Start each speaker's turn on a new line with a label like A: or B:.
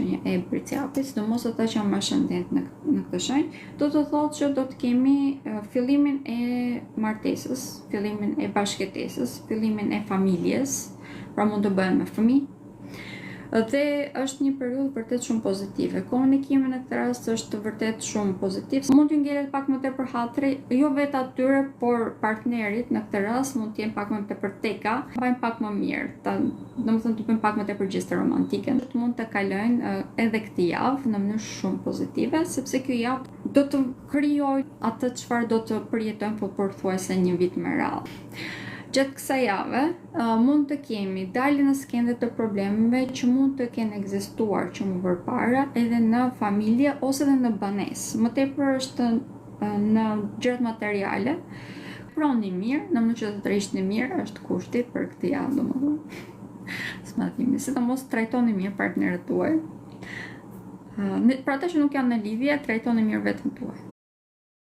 A: shenja e briciapit, sidomos ata që janë më ascendent në këtë shenjë, do të thotë që do të kemi fillimin e martesës, fillimin e bashkëtesës, fillimin e familjes, pra mund të bëhen me fëmijë. Dhe është një periudhë vërtet shumë pozitive. Komunikimi në këtë rast është vërtet shumë pozitiv. Mund t'ju ngjelet pak më tepër hatri, jo vetë atyre, por partnerit në këtë rast mund të jenë pak më tepër teka, bëjnë pak më mirë. Domethënë të bëjnë pak më tepër gjeste romantike. Mund të kalojnë edhe këtë javë në mënyrë shumë pozitive, sepse kjo javë do të krijojë atë çfarë do të përjetojnë pothuajse një vit me radhë. Gjatë kësaj jave mund të kemi dalje në skende të problemeve që mund të kenë ekzistuar që më përpara edhe në familje ose edhe në banesë. Më tepër është në gjërat materiale. Proni mirë, në mënyrë që të rishni mirë është kushti për këtë javë, domethënë. S'matimi, sidomos trajtoni mirë partnerët tuaj. Për ata që nuk janë në lidhje, trajtoni mirë vetën tuaj.